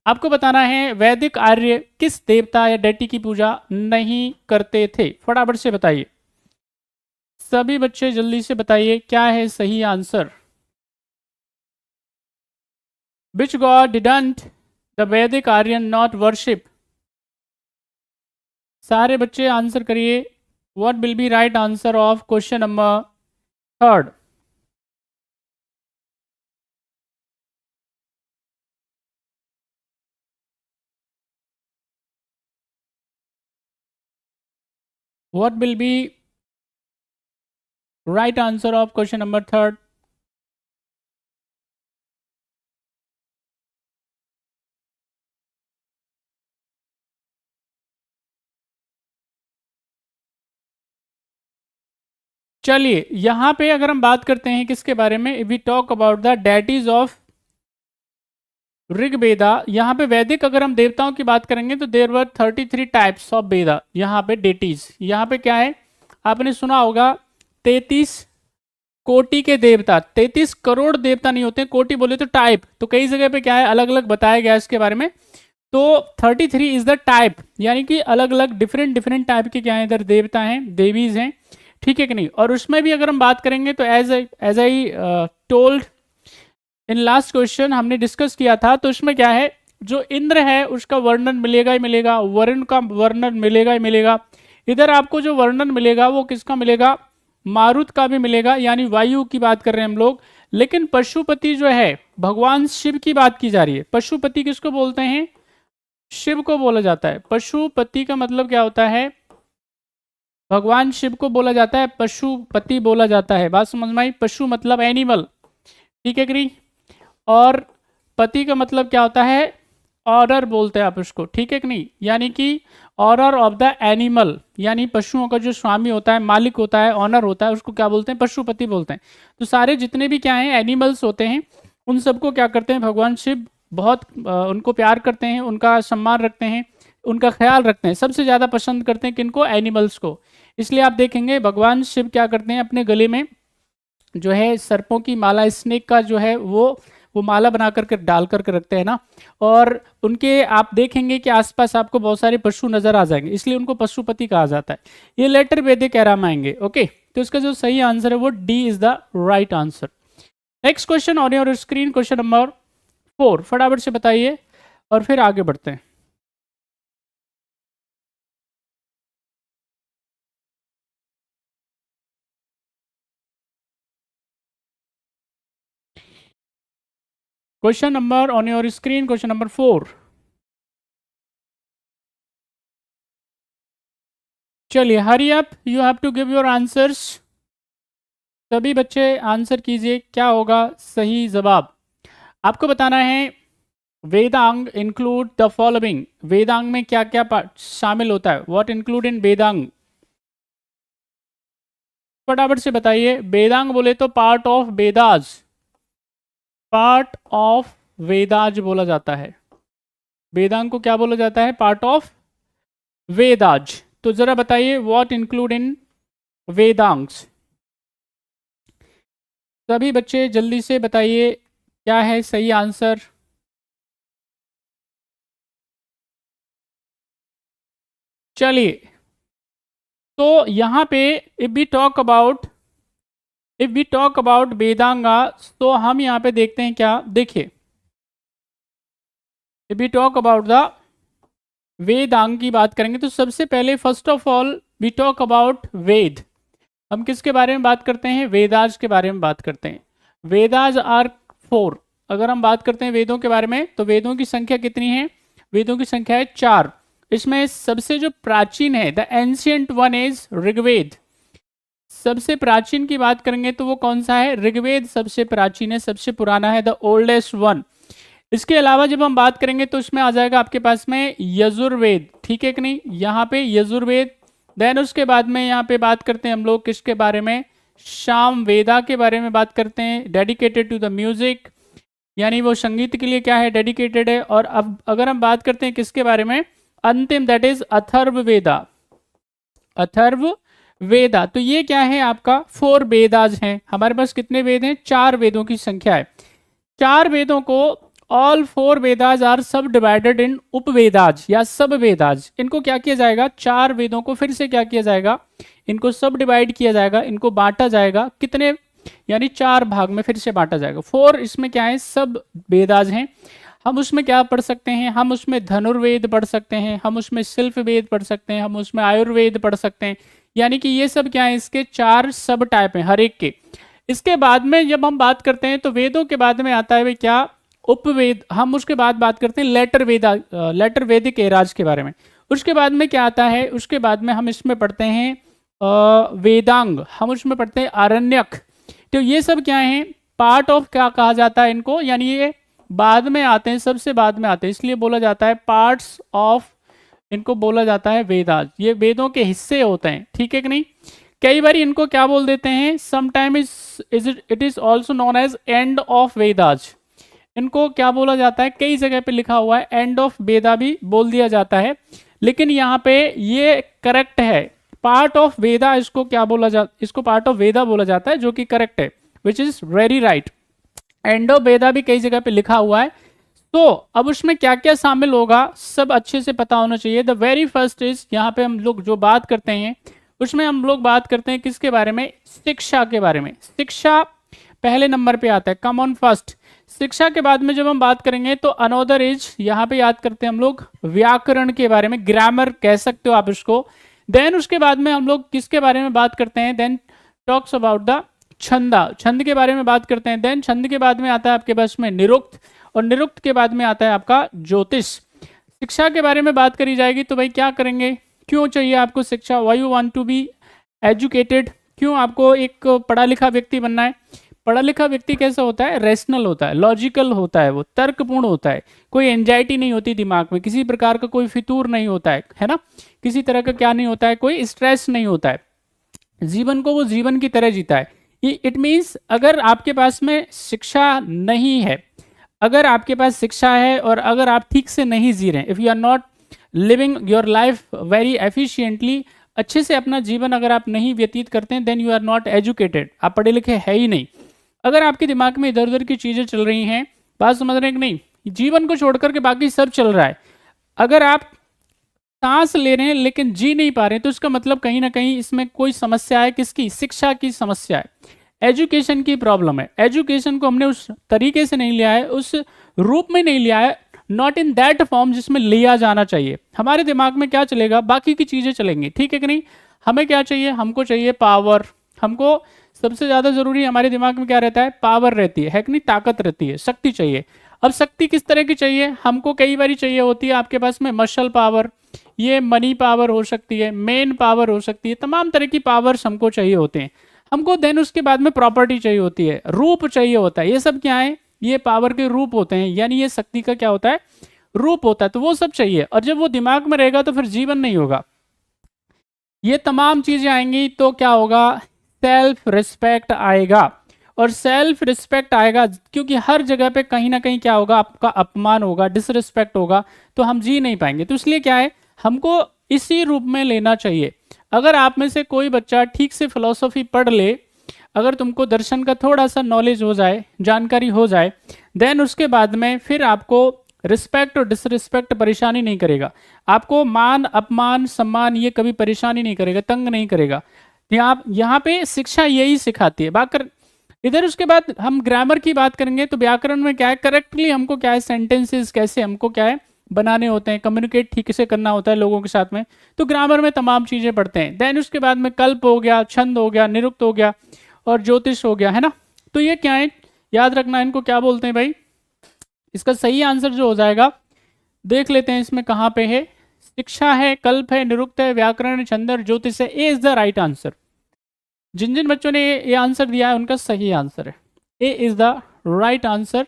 आपको बताना है वैदिक आर्य किस देवता या डेटी की पूजा नहीं करते थे, फटाफट से बताइए। सभी बच्चे जल्दी से बताइए क्या है सही answer. Which God didn't the वैदिक आर्यन नॉट वर्शिप? सारे बच्चे आंसर करिए। What will be right answer of question number third? What will be right answer of question number third? चलिए यहां पे अगर हम बात करते हैं किसके बारे में, we talk about the deities of Rigveda. यहाँ पे वैदिक अगर हम देवताओं की बात करेंगे तो देर वर 33 टाइप्स ऑफ वेदा। यहाँ पे डेटीज, यहाँ पे क्या है, आपने सुना होगा 33 कोटि के देवता। 33 करोड़ देवता नहीं होते, कोटि बोले तो टाइप, तो कई जगह पे क्या है अलग अलग बताया गया इसके बारे में। तो 33 इज द टाइप, यानी कि अलग अलग डिफरेंट डिफरेंट टाइप के क्या है इधर देवता हैं, देवीज हैं, ठीक है कि नहीं। और उसमें भी अगर हम बात करेंगे तो as I told in last question हमने डिस्कस किया था, तो इसमें क्या है, जो इंद्र है उसका वर्णन मिलेगा ही मिलेगा, वरुण का वर्णन मिलेगा ही मिलेगा। इधर आपको जो वर्णन मिलेगा वो किसका मिलेगा, मारुत का भी मिलेगा, यानी वायु की बात कर रहे हैं हम लोग। लेकिन पशुपति जो है भगवान शिव की बात की जा रही है। पशुपति किसको बोलते हैं, शिव को बोला जाता है। पशुपति का मतलब क्या होता है, भगवान शिव को बोला जाता है, पशुपति बोला जाता है। बात समझ में आई, पशु मतलब एनिमल, ठीक है ग्री, और पति का मतलब क्या होता है, ऑनर बोलते हैं आप उसको, ठीक है कि नहीं, यानी कि ऑनर ऑफ द एनिमल, यानी पशुओं का जो स्वामी होता है, मालिक होता है, ऑनर होता है, उसको क्या बोलते हैं, पशुपति बोलते हैं। तो सारे जितने भी क्या हैं एनिमल्स होते हैं, उन सबको क्या करते हैं भगवान शिव बहुत उनको प्यार करते हैं, उनका सम्मान रखते हैं, उनका ख्याल रखते हैं। सबसे ज़्यादा पसंद करते हैं किनको, एनिमल्स को। इसलिए आप देखेंगे भगवान शिव क्या करते हैं, अपने गले में जो है सर्पों की माला, स्नेक का जो है वो माला बना करके डाल करके रखते हैं ना। और उनके आप देखेंगे कि आसपास आपको बहुत सारे पशु नजर आ जाएंगे, इसलिए उनको पशुपति कहा जाता है। ये लेटर वैदिक एरा में आएंगे। ओके, तो इसका जो सही आंसर है वो D is the right answer. Next question on your screen, question number 4, फटाफट से बताइए और फिर आगे बढ़ते हैं। Question number on your screen, question number 4। चलिए hurry up, you have to give your answers. सभी बच्चे आंसर कीजिए, क्या होगा सही जवाब। आपको बताना है Vedang include the following. Vedang में क्या क्या शामिल होता है, व्हाट इंक्लूड इन वेदांग, फटाफट से बताइए। वेदांग बोले तो part of Vedas, part of Vedas बोला जाता है। वेदांग को क्या बोला जाता है, पार्ट ऑफ वेदाज। तो जरा बताइए व्हाट इंक्लूड इन वेदांग्स। सभी बच्चे जल्दी से बताइए क्या है सही आंसर। चलिए तो यहाँ पे if we talk about Vedanga, तो हम यहाँ पे देखते हैं क्या, देखिए if we talk about the Vedanga की बात करेंगे तो सबसे पहले first of all we talk about Veda. हम किसके बारे में बात करते हैं, वेदाज के बारे में बात करते हैं। वेदाज आर 4। अगर हम बात करते हैं वेदों के बारे में तो वेदों की संख्या कितनी है, वेदों की संख्या है 4। इसमें सबसे जो प्राचीन है the ancient one is Rigveda. सबसे प्राचीन की बात करेंगे तो वो कौन सा है, ऋग्वेद सबसे प्राचीन है, सबसे पुराना है, द ओल्डेस्ट वन। इसके अलावा जब हम बात करेंगे तो इसमें आ जाएगा आपके पास में यजुर्वेद, ठीक है कि नहीं, यहाँ पे यजुर्वेद। देन उसके बाद में यहाँ पे बात करते हैं हम लोग किसके बारे में, शाम वेदा के बारे में बात करते हैं, डेडिकेटेड टू द म्यूजिक, यानी वो संगीत के लिए क्या है, डेडिकेटेड है। और अब अगर हम बात करते हैं किसके बारे में, अंतिम, दैट इज अथर्व वेदा, अथर्व वेदा। तो ये क्या है आपका 4 वेदाज हैं। हमारे पास कितने वेद हैं, 4 वेदों की संख्या है। 4 वेदों को ऑल 4 वेदाज आर सब डिवाइडेड इन उपवेदाज या सब वेदाज। इनको क्या किया जाएगा, 4 वेदों को फिर से क्या किया जाएगा, इनको सब डिवाइड किया जाएगा, इनको बांटा जाएगा, कितने, यानी 4 भाग में फिर से बांटा जाएगा। 4 इसमें क्या है, सब वेदाज हैं। हम उसमें क्या पढ़ सकते हैं, हम उसमें धनुर्वेद पढ़ सकते हैं, हम उसमें शिल्प वेद पढ़ सकते हैं, हम उसमें आयुर्वेद पढ़ सकते हैं, यानी कि ये सब क्या है, इसके 4 सब टाइप हैं हर एक के। इसके बाद में जब हम बात करते हैं तो वेदों के बाद में आता है भाई क्या, उपवेद। हम उसके बाद बात करते हैं लेटर वैदिक एराज के बारे में। उसके बाद में क्या आता है, उसके बाद में हम इसमें पढ़ते हैं वेदांग, हम उसमें पढ़ते हैं आरण्यक। तो ये सब क्या है, पार्ट ऑफ क्या कहा जाता है इनको, यानी ये बाद में आते हैं, सबसे बाद में आते हैं, इसलिए बोला जाता है पार्ट्स ऑफ, इनको बोला जाता है वेदाज। ये वेदों के हिस्से होते हैं, ठीक है कि नहीं। कई बार इनको क्या बोल देते हैं, sometime it is also known as end of Vedas. इनको क्या बोला जाता है, कई जगह पे लिखा हुआ है एंड ऑफ वेदा भी बोल दिया जाता है, लेकिन यहाँ पे ये करेक्ट है, पार्ट ऑफ वेदा इसको क्या बोला जाता, इसको पार्ट ऑफ वेदा बोला जाता है, जो कि करेक्ट है, which is very right. End of Veda भी कई जगह पे लिखा हुआ है। तो अब उसमें क्या क्या शामिल होगा सब अच्छे से पता होना चाहिए। द वेरी फर्स्ट इज, यहाँ पे हम लोग जो बात करते हैं उसमें हम लोग बात करते हैं किसके बारे में, शिक्षा के बारे में। शिक्षा पहले नंबर पे आता है, कम ऑन फर्स्ट। शिक्षा के बाद में जब हम बात करेंगे तो अनोदर इज, यहाँ पे याद करते हैं हम लोग व्याकरण के बारे में, ग्रामर कह सकते हो आप इसको। देन उसके बाद में हम लोग किसके बारे में बात करते हैं, देन टॉक्स अबाउट द छंदा, छंद के बारे में बात करते हैं। देन छंद के बाद में आता है आपके पास में निरुक्त, और निरुक्त के बाद में आता है आपका ज्योतिष। शिक्षा के बारे में बात करी जाएगी तो भाई क्या करेंगे, क्यों चाहिए आपको शिक्षा, why you want to be educated, क्यों आपको एक पढ़ा लिखा व्यक्ति बनना है। पढ़ा लिखा व्यक्ति कैसा होता है, रेशनल होता है, लॉजिकल होता है, वो तर्कपूर्ण होता है, कोई एंजाइटी नहीं होती दिमाग में, किसी प्रकार का कोई फितूर नहीं होता है ना, किसी तरह का क्या नहीं होता है, कोई स्ट्रेस नहीं होता है, जीवन को वो जीवन की तरह जीता है। इट मीन्स अगर आपके पास में शिक्षा नहीं है, अगर आपके पास शिक्षा है और अगर आप ठीक से नहीं जी रहे हैं, if you are not living your life very efficiently, अच्छे से अपना जीवन अगर आप नहीं व्यतीत करते हैं, then you are not educated, आप पढ़े लिखे है ही नहीं। अगर आपके दिमाग में इधर उधर की चीज़ें चल रही हैं, बात समझ रहे हैं कि नहीं, जीवन को छोड़ करके बाकी सब चल रहा है, अगर आप सांस ले रहे हैं लेकिन जी नहीं पा रहे हैं, तो इसका मतलब कहीं ना कहीं इसमें कोई समस्या है, किसकी, शिक्षा की समस्या है, एजुकेशन की प्रॉब्लम है। एजुकेशन को हमने उस तरीके से नहीं लिया है, उस रूप में नहीं लिया है, नॉट इन दैट फॉर्म जिसमें लिया जाना चाहिए। हमारे दिमाग में क्या चलेगा, बाकी की चीज़ें चलेंगी, ठीक है कि नहीं। हमें क्या चाहिए, हमको चाहिए पावर, हमको सबसे ज़्यादा ज़रूरी हमारे दिमाग में क्या रहता है, पावर रहती है कि नहीं, ताकत रहती है, शक्ति चाहिए। अब शक्ति किस तरह की चाहिए, हमको कई बार चाहिए होती है आपके पास में मसल पावर, ये मनी पावर हो सकती है, मेन पावर हो सकती है, तमाम तरह की पावर्स हमको चाहिए होते हैं हमको। देन उसके बाद में प्रॉपर्टी चाहिए होती है, रूप चाहिए होता है, ये सब क्या है, ये पावर के रूप होते हैं, यानी ये शक्ति का क्या होता है, रूप होता है, तो वो सब चाहिए। और जब वो दिमाग में रहेगा तो फिर जीवन नहीं होगा, ये तमाम चीजें आएंगी तो क्या होगा, सेल्फ रिस्पेक्ट आएगा। और सेल्फ रिस्पेक्ट आएगा क्योंकि हर जगह पे कहीं ना कहीं क्या होगा, आपका अपमान होगा, डिसरिस्पेक्ट होगा, तो हम जी नहीं पाएंगे। तो इसलिए क्या है, हमको इसी रूप में लेना चाहिए। अगर आप में से कोई बच्चा ठीक से फिलॉसफी पढ़ ले, अगर तुमको दर्शन का थोड़ा सा नॉलेज हो जाए, जानकारी हो जाए, देन उसके बाद में फिर आपको रिस्पेक्ट और डिसरिस्पेक्ट परेशानी नहीं करेगा, आपको मान अपमान सम्मान ये कभी परेशानी नहीं करेगा, तंग नहीं करेगा। यहाँ पे शिक्षा यही सिखाती है। बाकर इधर उसके बाद हम ग्रामर की बात करेंगे तो व्याकरण में क्या है, करेक्टली हमको क्या है, सेंटेंसेस कैसे हमको क्या है बनाने होते हैं, कम्युनिकेट ठीक से करना होता है लोगों के साथ में, तो ग्रामर में तमाम चीज़ें पढ़ते हैं। देन उसके बाद में कल्प हो गया, छंद हो गया, निरुक्त हो गया और ज्योतिष हो गया, है ना। तो ये क्या है, याद रखना, इनको क्या बोलते हैं भाई। इसका सही आंसर जो हो जाएगा देख लेते हैं इसमें कहाँ पे है, शिक्षा है, कल्प है, निरुक्त है, व्याकरण है, छंद और ज्योतिष है। ए इज द राइट आंसर। जिन जिन बच्चों ने ये आंसर दिया है उनका सही आंसर है, ए इज द राइट आंसर।